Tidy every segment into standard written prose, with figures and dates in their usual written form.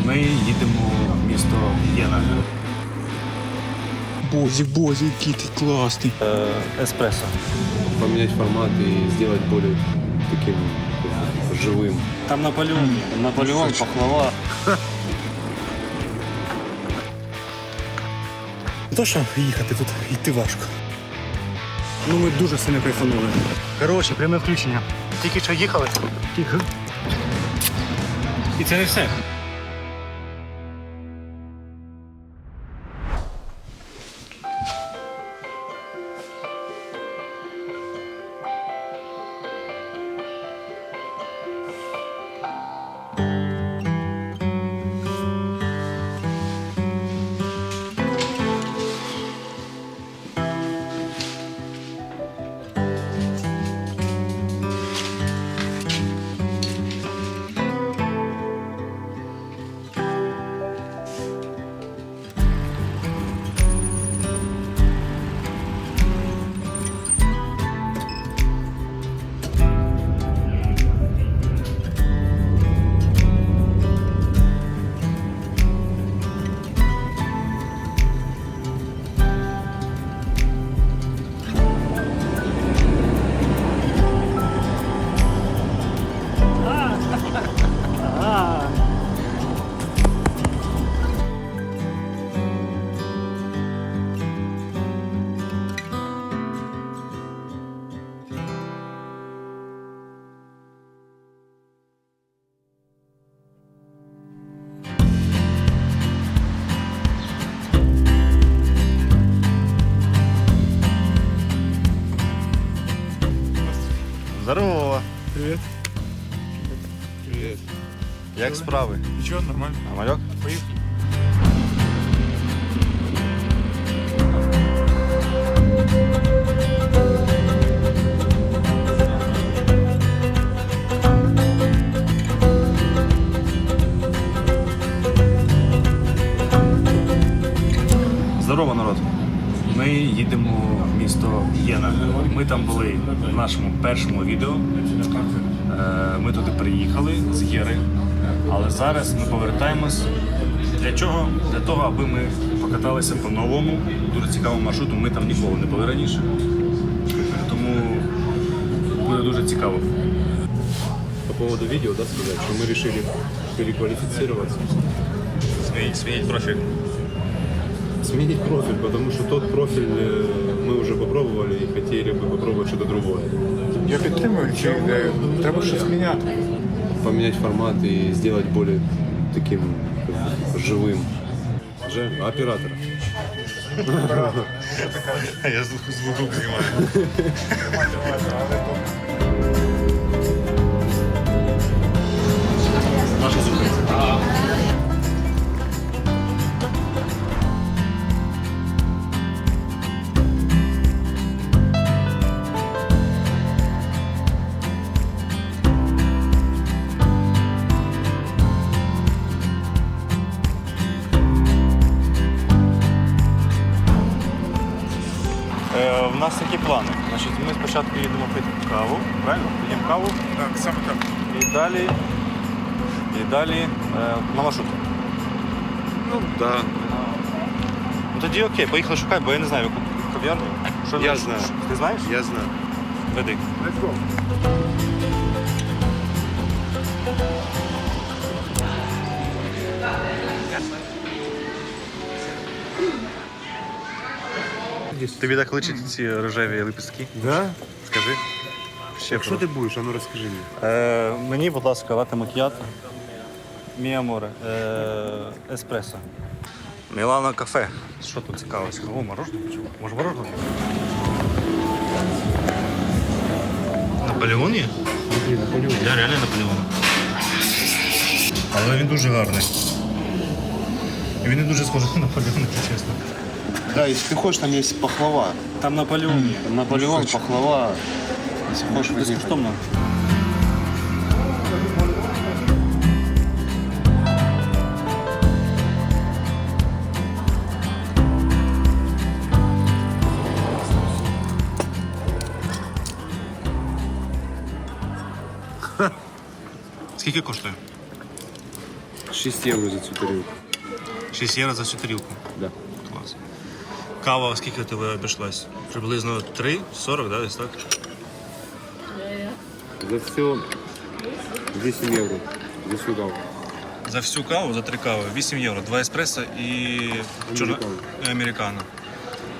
Ми їдемо в місто Єна. Бозі, який ти класний. Еспресо. Поменять формат и сделать более таким живым. Там Наполеон, пахлава. Не то, що їхати тут, йти важко. Ну ми дуже сильно кайфанули. Коротше, пряме включення. Тільки що їхали. І це не все. Здорово! Привіт. Привет. Як справи? Нічого, нормально. Нормальок? Поїхали. Здорово, народ! Ми їдемо в місто Єна. Ми там були в нашому першому відео. Ми туди приїхали з Єри, але зараз ми повертаємось. Для чого? Для того, аби ми покаталися по новому, дуже цікавому маршруту. Ми там ніколи не були раніше. Тому буде дуже цікаво. По поводу видео, да, сказать, что мы решили переквалифицироваться. Сменить профиль. Сменить профиль, потому что тот профиль мы уже попробовали и хотели бы попробовать что-то другое. Я підтримую цю ідею. Треба щось міняти. Поменять формат и сделать более таким живым. А оператора? Я звук знімаю. Наша зупинка. У нас такі плани. Значить, ми спочатку їдемо пити каву, правильно? П'ємо каву Так, саме так. і далі на маршрут. Ну да. Ну тоді окей, поїхали шукати, бо я не знаю, яку кав'ярню. Що Я ти- знаю. Ти знаєш? Я знаю. Веди. Let's go. Тобі так личать ці рожеві лепестки? Да? Скажи. Ще Что ты будешь? А ну расскажи мне. Мені, будь ласка, латте макіато. Мій аморе. Еспресо. Мілано кафе. Що тут цікаво? О, мороженое хочу. Може мороженое? Наполеон є? Да, реально Наполеон. Але він дуже гарний. І він не дуже схожий на Наполеон, якщо чесно. Да, если ты хочешь, там есть пахлава. Там Наполеон є. Наполеон, пахлава. Если хочешь, возьми. Безкоштовно. Скільки коштує? 6 євро за цю тарілку. 6 євро за цю тарілку. Да. Клас. Кава скільки у тебе обійшлась? Приблизно 3,40, да, десь так? За все 8 євро. За всю каву. За всю каву, за 3 кави, 8 євро, 2 еспресо і Американо. і американо.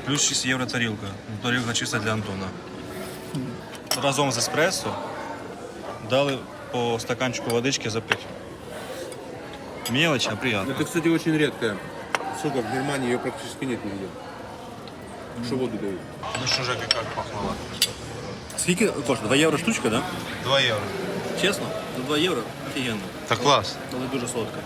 Плюс 6 євро тарілка. Тарілка чиста для Антона. Разом з еспресо дали по стаканчику водички запить. Мелочь, а приятно. Это, кстати, очень редкая. Сука, в Германии ее практически нет нигде. Что воду дают? Ну що, Жека, як пахнуло? Скільки коштує? 2 євро штучка, да? 2 євро. Чесно? За 2 євро? Офігенно. Та клас. Але дуже солодко.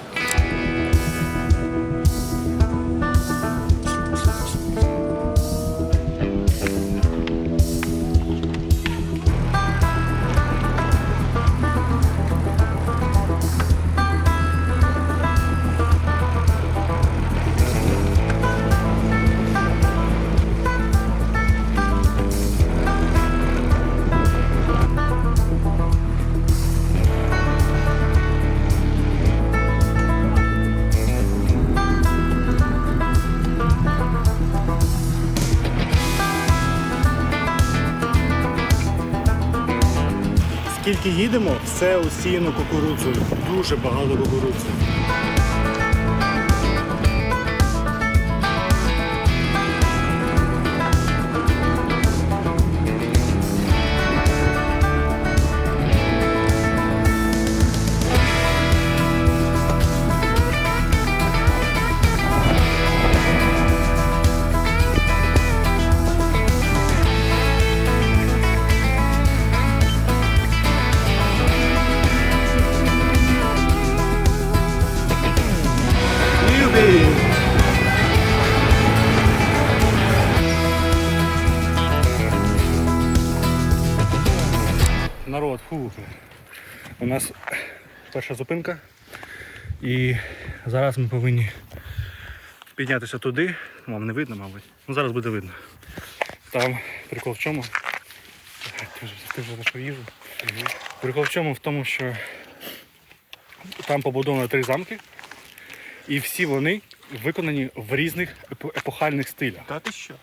Скільки їдемо, все усіяно кукурудзою. Дуже багато кукурудзи. Народ, фу. У нас перша зупинка. І зараз ми повинні піднятися туди. Вам не видно, мабуть. Ну зараз буде видно. Там прикол в чому? Ти вже знайшов їжу. Прикол в чому? В тому, що там побудовано 3 замки. І всі вони виконані в різних епохальних стилях. Та ти що?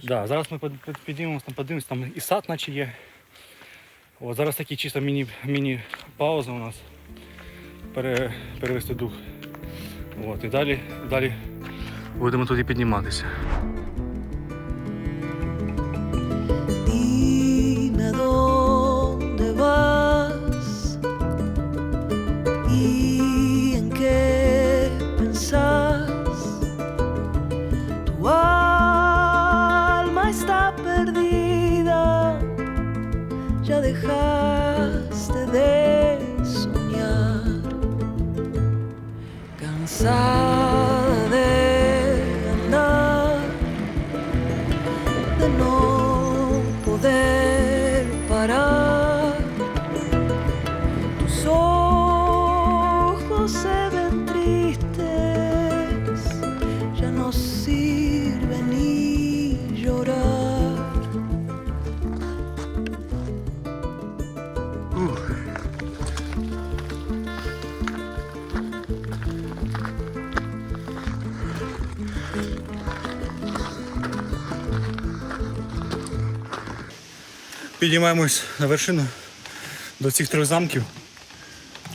Да, зараз ми піднімемося, там подивимося, там і сад наче є. От, зараз такі чисто міні-пауза у нас. Перевести дух. От, і далі будемо туди підніматися. Dime dónde vas y en qué pensás. Tu alma está perdida, ya dejaste de soñar, cansada de andar, de no poder parar. Tus ojos se ven tristes, ya no sirve ni llorar. Підіймаємось на вершину до цих 3 замків.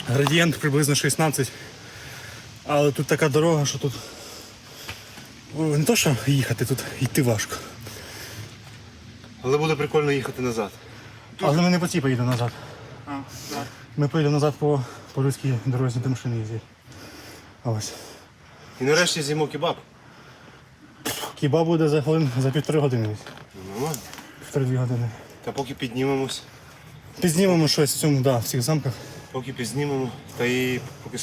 Градієнт приблизно 16. Але тут така дорога, що тут не то що їхати, тут йти важко. Але буде прикольно їхати назад. Але ми не по цій поїдемо назад. Ми поїдемо назад по людській дорозі, де машини їздять. Ось. І нарешті з'їмо кебаб. Кебаб буде за 1,5 години. Нормально. 1,5 години. Та поки піднімемось, Підзнімемо щось в цьому, да, в цих замках. поки підзнімемо, та і поки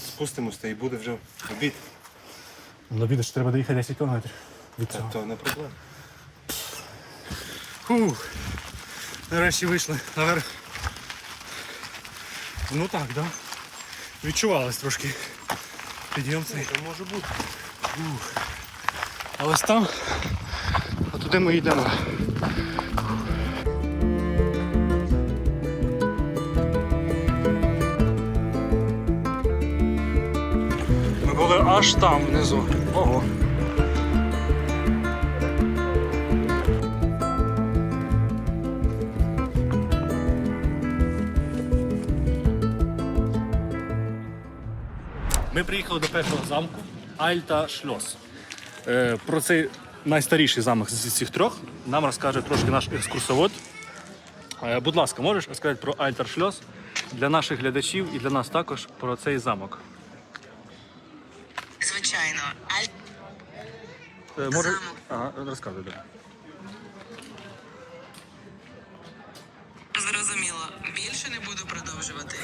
спустимось, та і буде вже обід. До обіду ж треба доїхати 10 кілометрів від Та цього. то не проблема. Фух. Нарешті вийшли наверх. Ну так, да. Відчувалось трошки підйом цей. Це може бути. А ось там, а туди ми йдемо. аж там внизу. Ого. Ми приїхали до першого замку Альта Шльос. Про цей найстаріший замок з цих трьох нам розкаже трошки наш екскурсовод. Будь ласка, можеш розказати про Альта Шльос для наших глядачів і для нас також про цей замок? Звичайно, Може... Замок. Ага, розказуй, да. зрозуміло. Більше не буду продовжувати.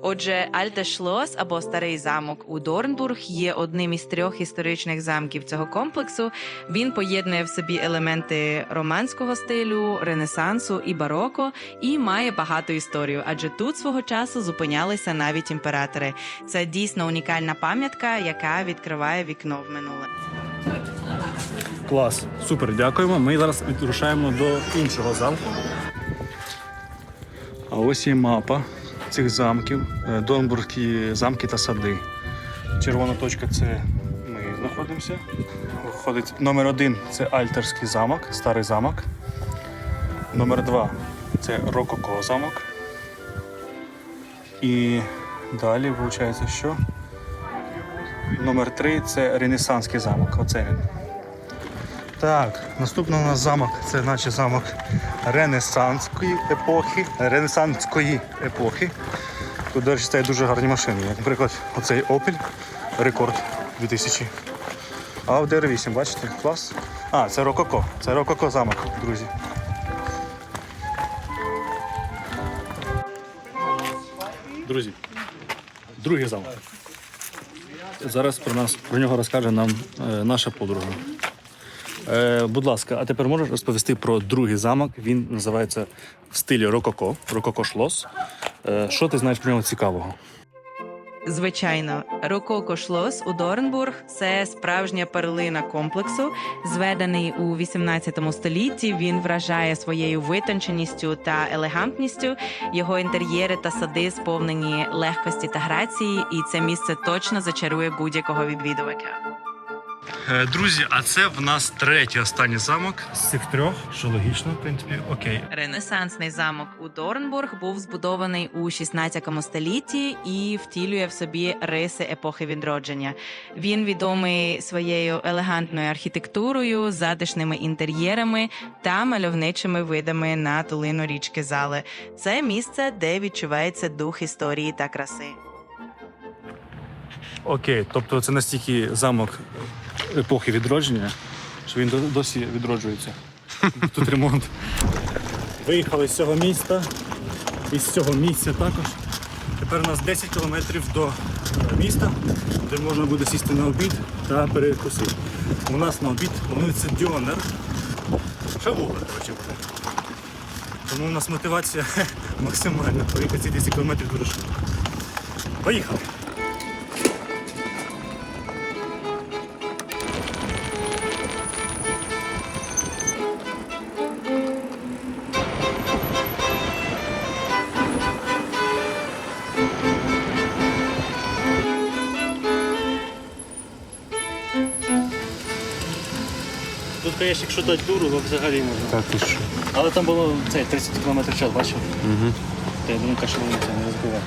Отже, Альте Шлос або Старий замок у Дорнбург є одним із 3 історичних замків цього комплексу. Він поєднує в собі елементи романського стилю, ренесансу і бароко і має багату історію, адже тут свого часу зупинялися навіть імператори. Це дійсно унікальна пам'ятка, яка відкриває вікно в минуле. Клас, супер, дякуємо. Ми зараз вирушаємо до іншого замку. А ось є мапа цих замків, Дорнбурзькі замки та сади. Червона точка – це ми знаходимося. Виходить, номер 1 – це Альтерський замок, старий замок. Номер 2 – це Рококо замок. І далі, виходить, що? Номер 3 – це Ренесанський замок, оце він. Так, наступний у нас замок, це наче замок ренесанської епохи. Тут, до речі, стоять дуже гарні машини. Як, наприклад, оцей Opel Рекорд 2000. Audi R8, бачите? Клас. А, це Рококо. Це Рококо замок, друзі. Друзі, другий замок. Зараз про нього розкаже нам наша подруга. Будь ласка, а тепер можеш розповісти про другий замок? Він називається в стилі Рококо, Рококо Шлос. Що ти знаєш про нього цікавого? Звичайно, Рококо Шлос у Дорнбург – це справжня перлина комплексу. Зведений у 18 столітті, він вражає своєю витонченістю та елегантністю. Його інтер'єри та сади сповнені легкості та грації, і це місце точно зачарує будь-якого відвідувача. Друзі, а це в нас третій останній замок з цих 3, що логічно, в принципі, окей. Ренесансний замок у Дорнбург був збудований у 16 столітті і втілює в собі риси епохи відродження. Він відомий своєю елегантною архітектурою, затишними інтер'єрами та мальовничими видами на долину річки Зале. Це місце, де відчувається дух історії та краси. Окей, тобто це настільки замок епохи відродження, що він досі відроджується. Тут ремонт. Виїхали з цього міста і з цього місця також. Тепер у нас 10 кілометрів до міста, де можна буде сісти на обід та перекусити. У нас на обід планується дьонер. Шавуха, коротше, буде. Тому у нас мотивація максимальна. Поїхати ці 10 кілометрів дуже швидко. Поїхали! Тут, конечно, якщо дати дуру, то взагалі можна. Так, ти що? Але там було 30 км в час, бачив? Угу. Та я думаю, що вони це не розбиває.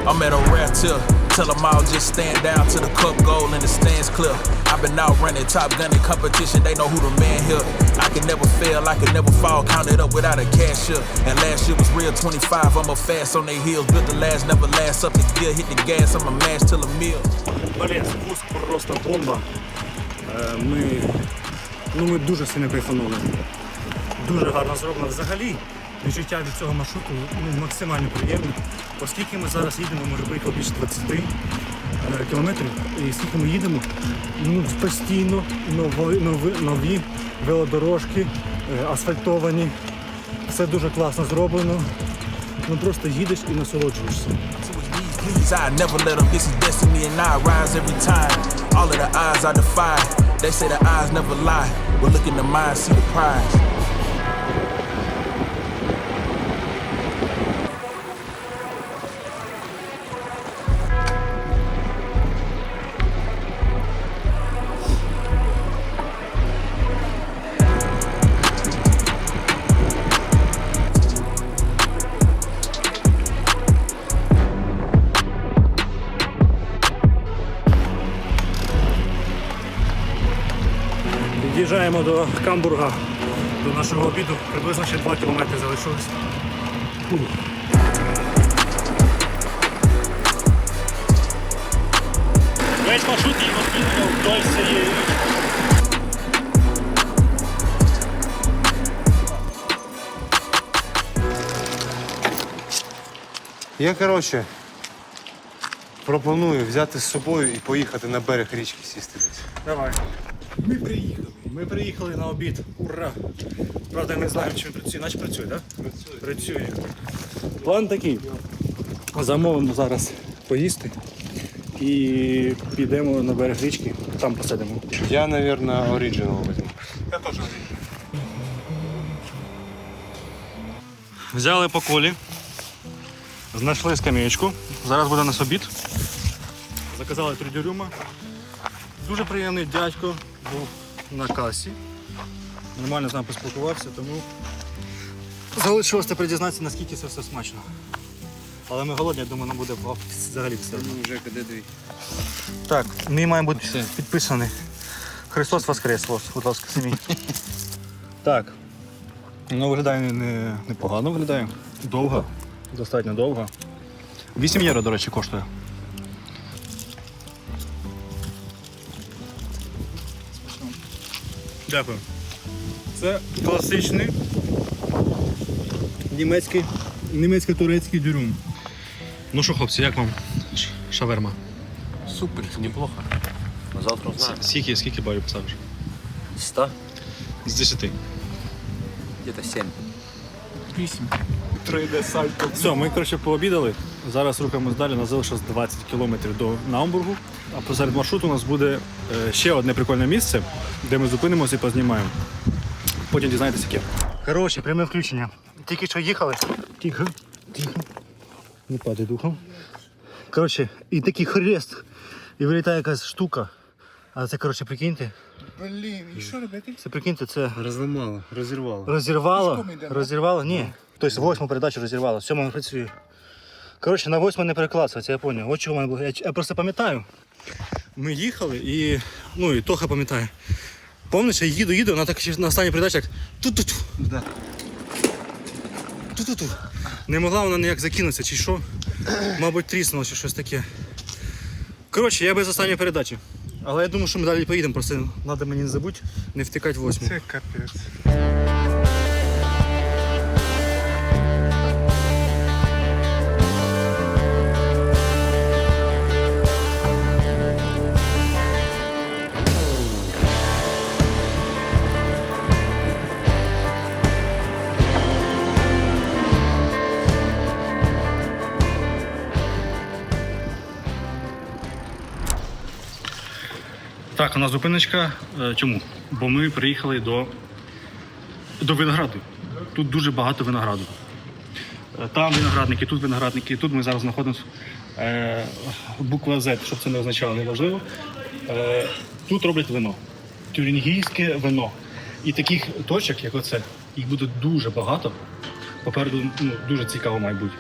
I'm at a rare tip. Tell them all just stand down to the cup goal and the stands clear. I've been out running, top gunning competition. They know who the man here. I can never fail, I can never fall. Counted up without a cashier. And last year was real 25. I'm a fast on their heels. Built the last, never last up the gear. Hit the gas, I'm a mash till a meal. Блін, спуск просто бомба. Ми дуже сильно кайфанули. Дуже гарно зроблено. Взагалі, відчуття від цього маршруту максимально приємне. Оскільки ми зараз їдемо, ми вже приїхали більше 20 кілометрів. І скільки ми їдемо, постійно нові велодорожки, асфальтовані. Все дуже класно зроблено. Просто їдеш і насолоджуєшся. I never let them, this is destiny and I rise every time. All of the odds I defy. They say the eyes never lie. But look in the mind, see the prize. Доїжджаємо до Камбурга, до нашого обіду. Приблизно ще 2 кілометри залишилось. Весь маршрут її розкинув вдоль цієї. Я, коротше, пропоную взяти з собою і поїхати на берег річки сісти десь. Давай. Ми приїхали. Ми приїхали на обід. Ура! Правда, я не знаю, чи він працює. Наче працює, так? Працює. План такий. Замовимо зараз поїсти і підемо на берег річки, там посидимо. Я, мабуть, оригінал візьму. Взяли по колі, знайшли скам'ячку. Зараз буде у нас обід. Заказали 3 дюрюма. Дуже приємний дядько був на касі. Нормально з нами поспілкувався, тому залишилось тепер дізнатися, наскільки це все смачно. Але ми голодні, я думаю, нам буде взагалі все одно. Вже КД-2. Так, мій має бути підписаний. Христос Воскрес, будь ласка, самі. Так. Ну, виглядає непогано виглядає. Довго. Достатньо довго. 8 євро, до речі, коштує. Дякую. Це класичний німецько-турецький дюрюм. Ну що, хлопці, як вам шаверма? Супер, неплохо. На завтра узнаем. Скільки балів поставиш? 100? З 10. Где-то 7. Все, ми, коротше, пообідали. Зараз рухаємось далі, у нас залишилось 20 кілометрів до Наумбургу. А посеред маршруту у нас буде ще одне прикольне місце, де ми зупинимося і познімаємо. Потім дізнаєтесь, яке. Коротше, пряме включення. Тільки що їхали. Тихо, тихо. Не падай духом. Коротше, і такий хрест. І вилітає якась штука. А це, коротше, прикиньте. Блін, і що робити? Це, прикиньте, це Розламало, розірвало. розірвало. Розірвало? Ні. Тобто 8-му передачу розірвало, 7-му не працює. Коротше, на 8-му не перекласується, я зрозумів. От чого в мене було. Я просто пам'ятаю. Ми їхали і, ну, і Тоха пам'ятає. Пам'ятаєш, я їду, вона так ще на останній передачі як ту-ту-ту. Да. Ту-ту-ту. Не могла вона ніяк закинутися, чи що. Мабуть, тріснула, чи щось таке. Коротше, я без останньої передачі. Але я думаю, що ми далі поїдемо, просто треба мені не забути, не втикати в 8-му. Це капець. Так, у нас зупиночка. Чому? Бо ми приїхали до винограду. Тут дуже багато винограду. Там виноградники, тут ми зараз знаходимося. Буква Z, щоб це не означало, неважливо. Тут роблять вино. Тюрінгійське вино. І таких точок, як оце, їх буде дуже багато. Попереду дуже цікаво має бути.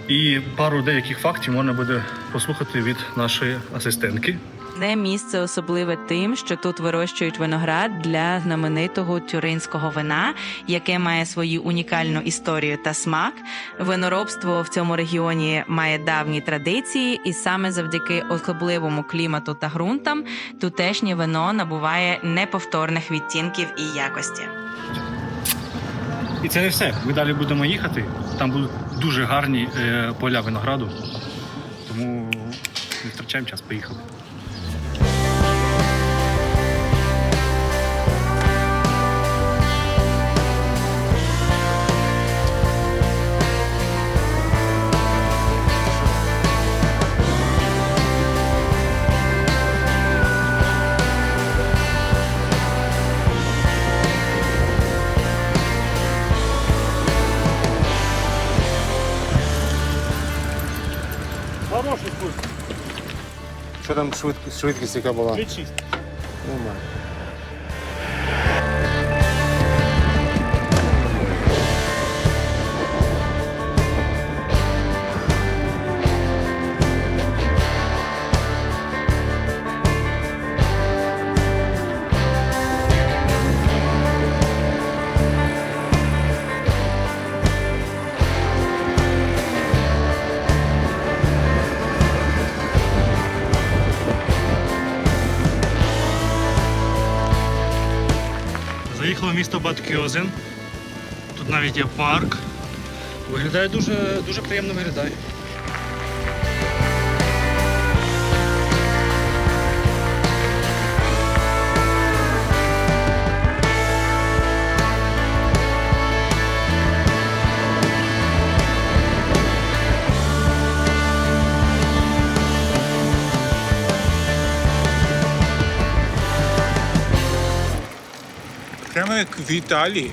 І пару деяких фактів можна буде послухати від нашої асистентки. Це місце особливе тим, що тут вирощують виноград для знаменитого тюринського вина, яке має свою унікальну історію та смак. Виноробство в цьому регіоні має давні традиції, і саме завдяки особливому клімату та ґрунтам тутешнє вино набуває неповторних відтінків і якості. І це не все. Ми далі будемо їхати. Там будуть дуже гарні поля винограду. Тому не втрачаємо час, поїхали. Хороший спуск. Що там швидкість яка була? 36. Нормально. приїхали в місто Бад Кьозен. Тут навіть є парк. Виглядає дуже приємно виглядає. Прямо як в Італії.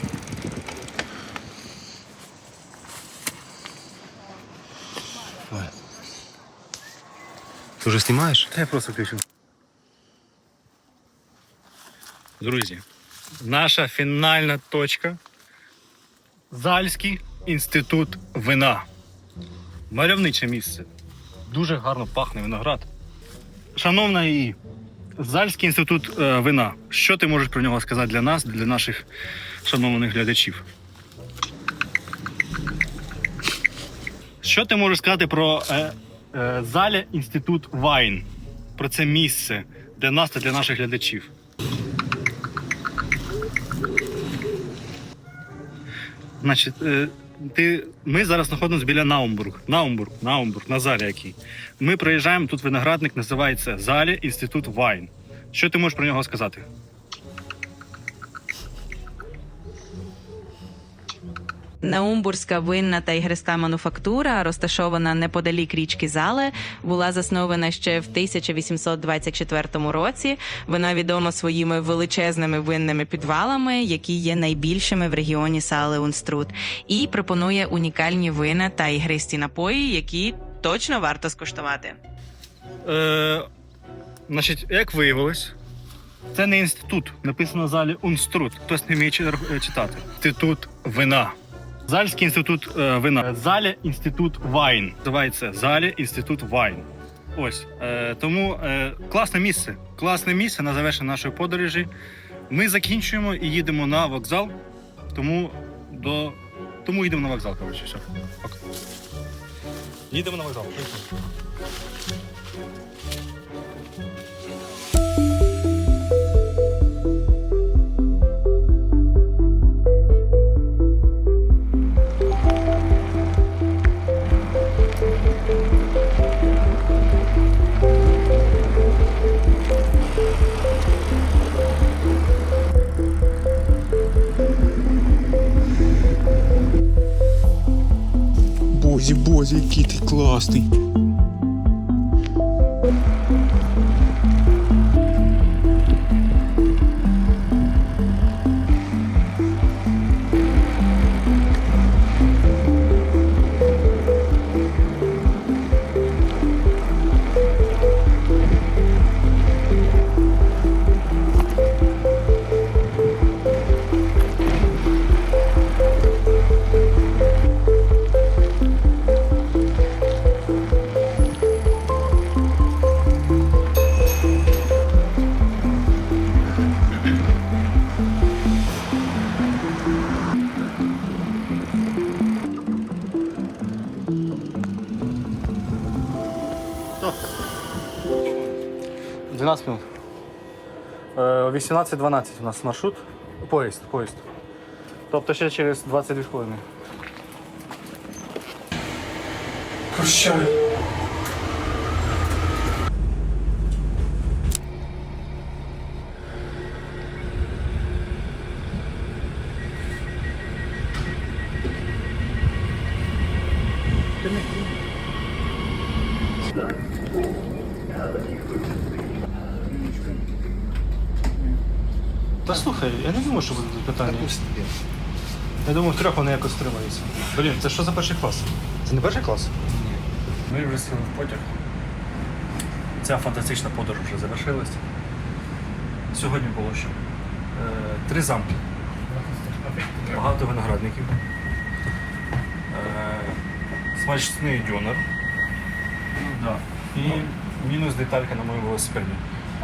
Ты уже снимаешь? Та я просто включу. Друзі, наша фінальна точка – Зальський інститут вина. Мальовниче місце. Дуже гарно пахне виноград. Шановна ІІ, Зальський інститут вина. Що ти можеш про нього сказати для нас, для наших шанованих глядачів? Що ти можеш сказати про Заля інститут Вайн? Про це місце для нас та для наших глядачів? Значить, ми зараз знаходимося біля Наумбург, на Залі який. Ми приїжджаємо, тут виноградник називається Заля інститут Вайн. Що ти можеш про нього сказати? Наумбурзька винна та ігриста мануфактура, розташована неподалік річки Зале, була заснована ще в 1824 році. Вона відома своїми величезними винними підвалами, які є найбільшими в регіоні Сале-Унструт, і пропонує унікальні вина та ігристі напої, які точно варто скуштувати. Значить, як виявилось, це не інститут, написано в Залі Унструт. Хтось не вміє читати. Інститут вина. Зальський інститут вина. Заля інститут Вайн. Називається Заля інститут Вайн. Ось. Тому класне місце. Класне місце на завершення нашої подорожі. Ми закінчуємо і їдемо на вокзал. Тому їдемо на вокзал, коротше. Все. Пока. Їдемо на вокзал. Бозі, який ти класний. — 12 минут. 18:12 у нас маршрут. Поїзд. Тобто ще через 22 хвилини. Прощай. Та слухай, я не думаю, що буде питання. Я думаю, в трьох вони якось стримаються. Блін, це що за перший клас? Це не перший клас? Ні. Ми вже сіли в потяг. Ця фантастична подорож вже завершилась. Сьогодні було що? 3 замки. Багато виноградників. Смачний дьонер. Да. І мінус деталька на моєму велосипеді.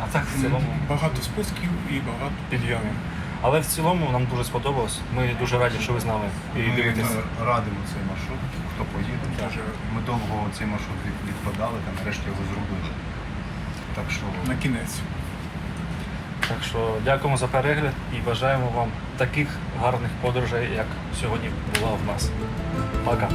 А так в цілому Багато спусків і багато підйомів. Але в цілому нам дуже сподобалось. Ми дуже раді, що ви з нами і дивитесь. Ми радимо цей маршрут, хто поїде. Ми довго цей маршрут відкладали, та нарешті його зробили. На кінець. Так що дякуємо за перегляд і бажаємо вам таких гарних подорожей, як сьогодні була в нас. Пока!